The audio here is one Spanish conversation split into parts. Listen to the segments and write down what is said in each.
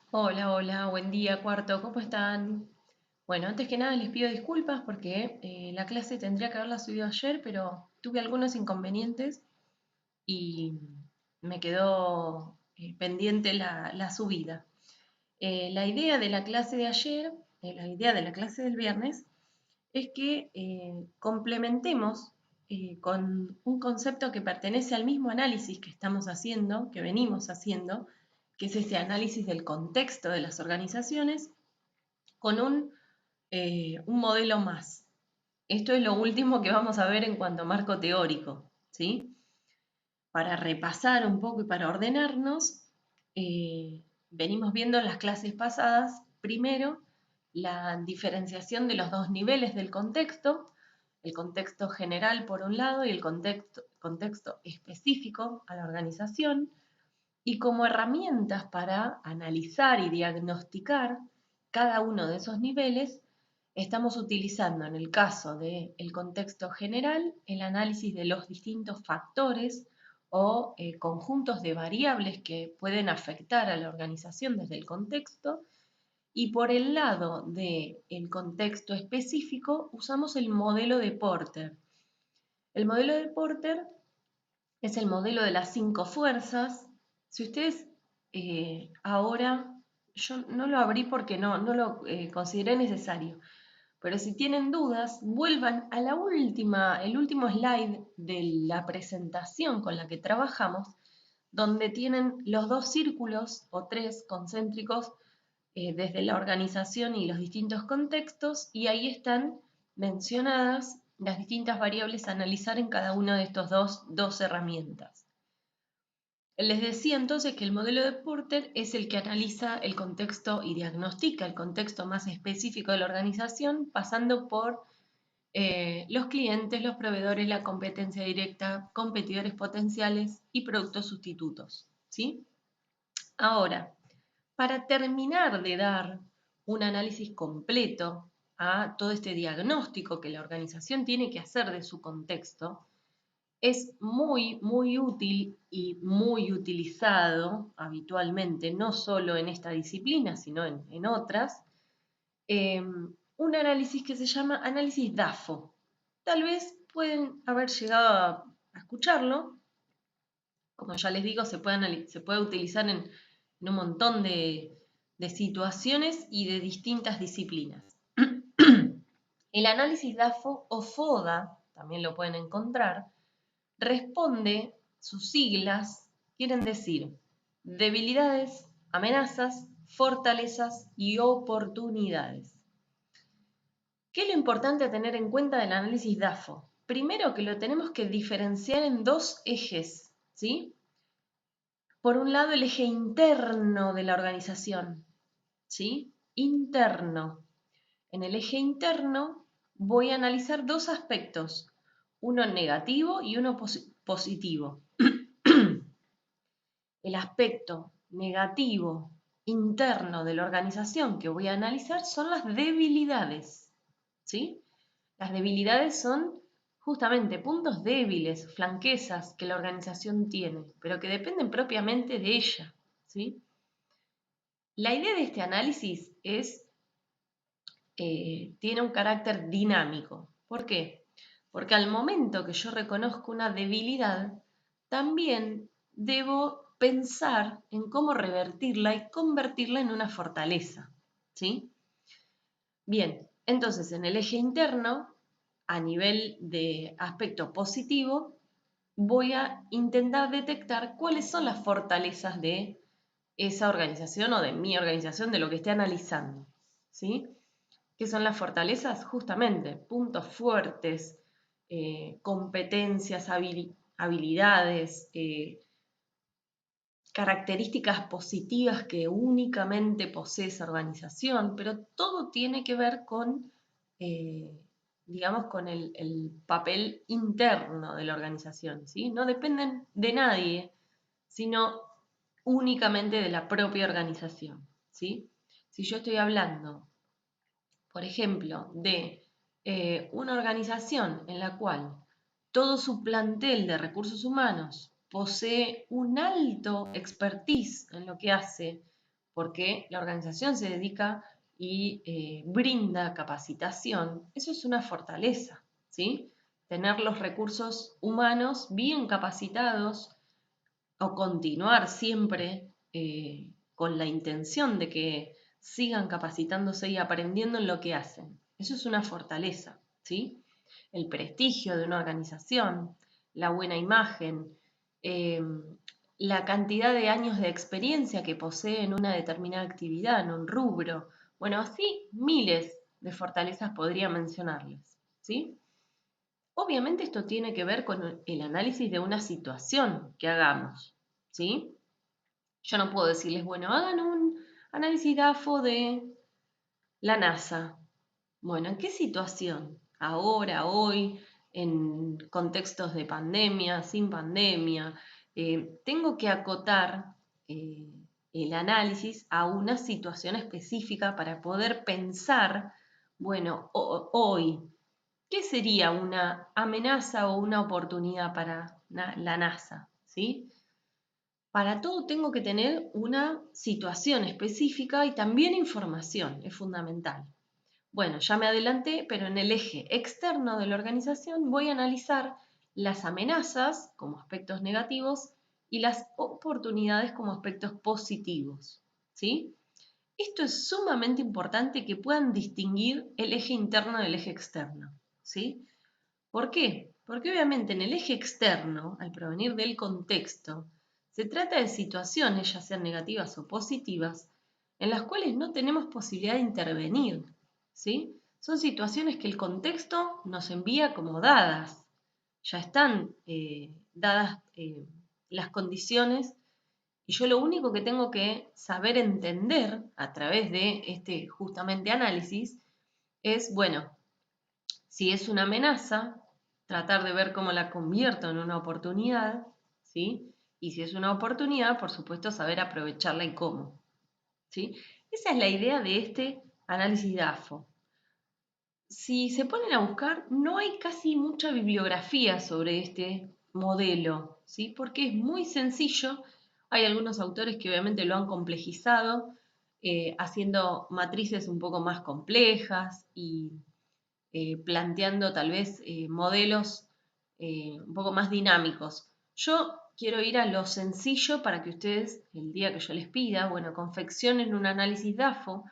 Hola, hola, buen día, cuarto, ¿cómo están? Bueno, antes que nada les pido disculpas porque la clase tendría que haberla subido ayer, pero tuve algunos inconvenientes y me quedó pendiente la subida. La idea de la clase de ayer, la idea de la clase del viernes, es que complementemos con un concepto que pertenece al mismo análisis que estamos haciendo, que venimos haciendo, que es ese análisis del contexto de las organizaciones, con un modelo más. Esto es lo último que vamos a ver en cuanto a marco teórico, ¿sí? Para repasar un poco y para ordenarnos, venimos viendo en las clases pasadas, primero, la diferenciación de los dos niveles del contexto, el contexto general por un lado y el contexto específico a la organización, y como herramientas para analizar y diagnosticar cada uno de esos niveles, estamos utilizando en el caso del contexto general el análisis de los distintos factores o conjuntos de variables que pueden afectar a la organización desde el contexto, y por el lado del contexto específico usamos el modelo de Porter. El modelo de Porter es el modelo de las 5 fuerzas. Si ustedes ahora, yo no lo abrí porque no lo consideré necesario, pero si tienen dudas, vuelvan a el último slide de la presentación con la que trabajamos, donde tienen los dos círculos o tres concéntricos desde la organización y los distintos contextos, y ahí están mencionadas las distintas variables a analizar en cada una de estas dos herramientas. Les decía entonces que el modelo de Porter es el que analiza el contexto y diagnostica el contexto más específico de la organización, pasando por los clientes, los proveedores, la competencia directa, competidores potenciales y productos sustitutos, ¿sí? Ahora, para terminar de dar un análisis completo a todo este diagnóstico que la organización tiene que hacer de su contexto, es muy útil y muy utilizado habitualmente, no solo en esta disciplina, sino en otras, un análisis que se llama análisis DAFO. Tal vez pueden haber llegado a escucharlo. Como ya les digo, se puede utilizar en un montón de situaciones y de distintas disciplinas. El análisis DAFO o FODA, también lo pueden encontrar, responde, sus siglas quieren decir debilidades, amenazas, fortalezas y oportunidades. ¿Qué es lo importante a tener en cuenta del análisis DAFO? Primero que lo tenemos que diferenciar en dos ejes, ¿sí? Por un lado, el eje interno de la organización, ¿sí? Interno. En el eje interno voy a analizar dos aspectos, uno negativo y uno positivo. El aspecto negativo interno de la organización que voy a analizar son las debilidades, ¿sí? Las debilidades son justamente puntos débiles, flanquezas que la organización tiene, pero que dependen propiamente de ella, ¿sí? La idea de este análisis tiene un carácter dinámico. ¿Por qué? Porque al momento que yo reconozco una debilidad, también debo pensar en cómo revertirla y convertirla en una fortaleza, ¿sí? Bien, entonces en el eje interno, a nivel de aspecto positivo, voy a intentar detectar cuáles son las fortalezas de esa organización o de mi organización, de lo que esté analizando, ¿sí? ¿Qué son las fortalezas? Justamente, puntos fuertes, competencias, habilidades, características positivas que únicamente posee esa organización, pero todo tiene que ver con, eh, digamos, con el papel interno de la organización, ¿sí? No dependen de nadie, sino únicamente de la propia organización, ¿sí? Si yo estoy hablando, por ejemplo, de una organización en la cual todo su plantel de recursos humanos posee un alto expertise en lo que hace, porque la organización se dedica y brinda capacitación, eso es una fortaleza, ¿sí? Tener los recursos humanos bien capacitados o continuar siempre con la intención de que sigan capacitándose y aprendiendo en lo que hacen. Eso es una fortaleza, ¿sí? El prestigio de una organización, la buena imagen, eh, la cantidad de años de experiencia que posee en una determinada actividad, en un rubro. Bueno, así miles de fortalezas podría mencionarles, ¿sí? Obviamente esto tiene que ver con el análisis de una situación que hagamos, ¿sí? Yo no puedo decirles, bueno, hagan un análisis DAFO de la NASA. Bueno, ¿en qué situación? Ahora, hoy, en contextos de pandemia, sin pandemia. Tengo que acotar eh, el análisis a una situación específica para poder pensar, bueno, hoy, ¿qué sería una amenaza o una oportunidad para la NASA? ¿Sí? Para todo tengo que tener una situación específica y también información, es fundamental. Bueno, ya me adelanté, pero en el eje externo de la organización voy a analizar las amenazas como aspectos negativos y las oportunidades como aspectos positivos, ¿sí? Esto es sumamente importante que puedan distinguir el eje interno del eje externo, ¿sí? ¿Por qué? Porque obviamente en el eje externo, al provenir del contexto, se trata de situaciones, ya sean negativas o positivas, en las cuales no tenemos posibilidad de intervenir, ¿sí? Son situaciones que el contexto nos envía como dadas, ya están dadas las condiciones y yo lo único que tengo que saber entender a través de este justamente análisis es, bueno, si es una amenaza, tratar de ver cómo la convierto en una oportunidad, ¿sí? Y si es una oportunidad, por supuesto, saber aprovecharla y cómo, ¿sí? Esa es la idea de este análisis DAFO. Si se ponen a buscar, no hay casi mucha bibliografía sobre este modelo, ¿sí? Porque es muy sencillo. Hay algunos autores que obviamente lo han complejizado, haciendo matrices un poco más complejas y planteando tal vez modelos un poco más dinámicos. Yo quiero ir a lo sencillo para que ustedes, el día que yo les pida, bueno, confeccionen un análisis DAFO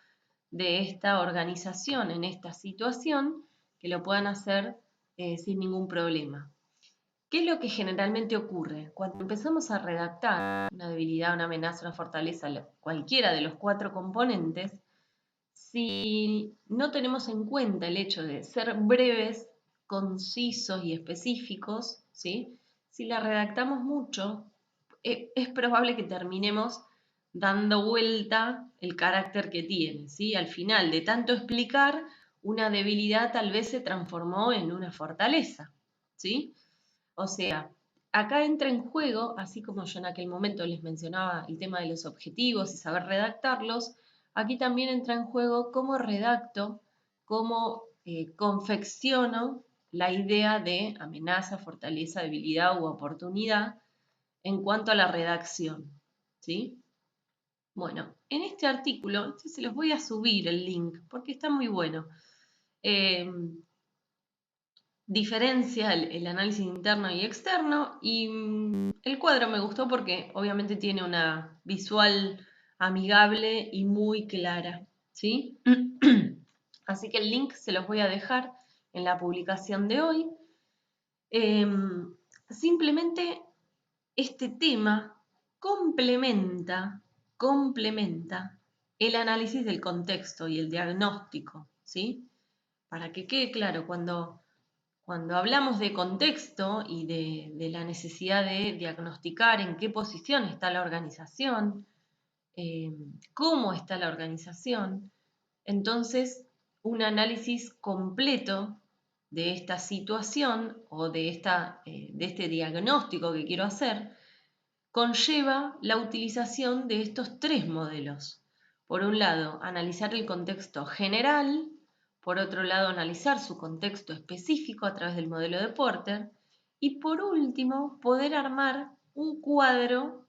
de esta organización en esta situación, que lo puedan hacer sin ningún problema. ¿Qué es lo que generalmente ocurre? Cuando empezamos a redactar una debilidad, una amenaza, una fortaleza, cualquiera de los cuatro componentes, si no tenemos en cuenta el hecho de ser breves, concisos y específicos, ¿sí? Si la redactamos mucho, es probable que terminemos dando vuelta el carácter que tiene, ¿sí? Al final, de tanto explicar, una debilidad tal vez se transformó en una fortaleza, ¿sí? O sea, acá entra en juego, así como yo en aquel momento les mencionaba el tema de los objetivos y saber redactarlos, aquí también entra en juego cómo redacto, cómo confecciono la idea de amenaza, fortaleza, debilidad u oportunidad en cuanto a la redacción, ¿sí? Bueno, en este artículo, se los voy a subir el link porque está muy bueno. Eh, Diferencia el análisis interno y externo y el cuadro me gustó porque obviamente tiene una visual amigable y muy clara, ¿sí? Así que el link se los voy a dejar en la publicación de hoy. Simplemente este tema complementa el análisis del contexto y el diagnóstico, ¿sí? Para que quede claro, cuando hablamos de contexto y de la necesidad de diagnosticar en qué posición está la organización, cómo está la organización, entonces un análisis completo de esta situación o de este diagnóstico que quiero hacer conlleva la utilización de estos tres modelos. Por un lado, analizar el contexto general, por otro lado, analizar su contexto específico a través del modelo de Porter y por último, poder armar un cuadro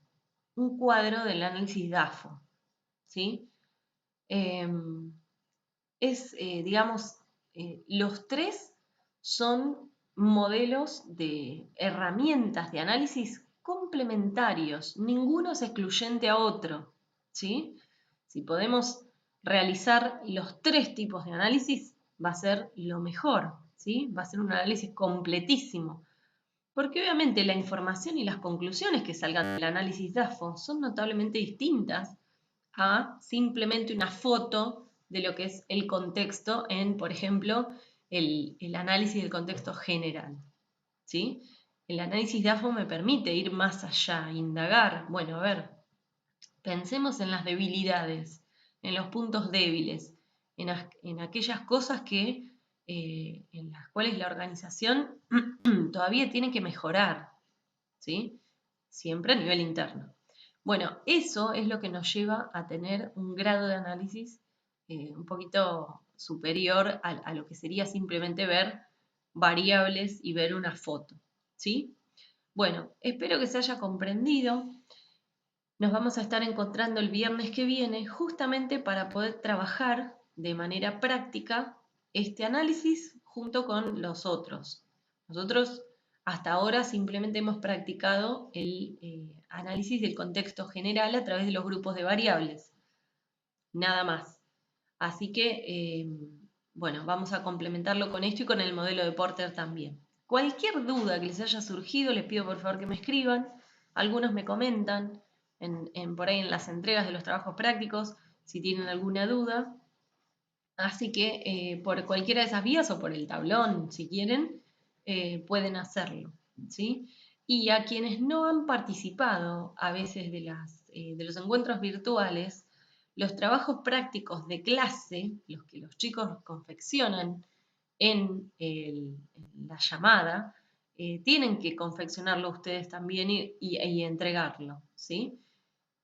del análisis DAFO. ¿sí? Digamos, los tres son modelos de herramientas de análisis complementarios, ninguno es excluyente a otro, ¿sí? Si podemos realizar los tres tipos de análisis, va a ser lo mejor, ¿sí? Va a ser un análisis completísimo, porque obviamente la información y las conclusiones que salgan del análisis DAFO son notablemente distintas a simplemente una foto de lo que es el contexto en, por ejemplo, el análisis del contexto general, ¿sí? El análisis DAFO me permite ir más allá, indagar. Bueno, a ver, pensemos en las debilidades, en los puntos débiles, en aquellas cosas en las cuales la organización todavía tiene que mejorar, ¿sí? Siempre a nivel interno. Bueno, eso es lo que nos lleva a tener un grado de análisis un poquito superior a lo que sería simplemente ver variables y ver una foto, ¿sí? Bueno, espero que se haya comprendido. Nos vamos a estar encontrando el viernes que viene justamente para poder trabajar de manera práctica este análisis junto con los otros. Nosotros hasta ahora simplemente hemos practicado el análisis del contexto general a través de los grupos de variables, nada más. Así que, bueno, vamos a complementarlo con esto y con el modelo de Porter también. Cualquier duda que les haya surgido, les pido por favor que me escriban. Algunos me comentan por ahí en las entregas de los trabajos prácticos si tienen alguna duda. Así que por cualquiera de esas vías o por el tablón, si quieren, pueden hacerlo, ¿sí? Y a quienes no han participado a veces de los encuentros virtuales, los trabajos prácticos de clase, los que los chicos confeccionan en la llamada, tienen que confeccionarlo ustedes también y entregarlo, ¿sí?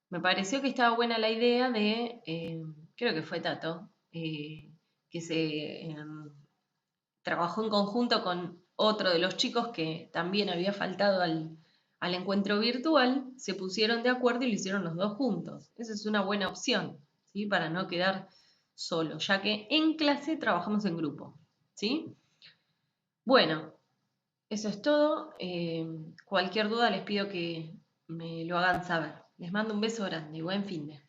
Me pareció que estaba buena la idea creo que fue Tato, que se trabajó en conjunto con otro de los chicos que también había faltado al encuentro virtual, se pusieron de acuerdo y lo hicieron los dos juntos. Esa es una buena opción, ¿sí? Para no quedar solo, ya que en clase trabajamos en grupo, ¿sí? Bueno, eso es todo. Cualquier duda les pido que me lo hagan saber. Les mando un beso grande y buen fin de.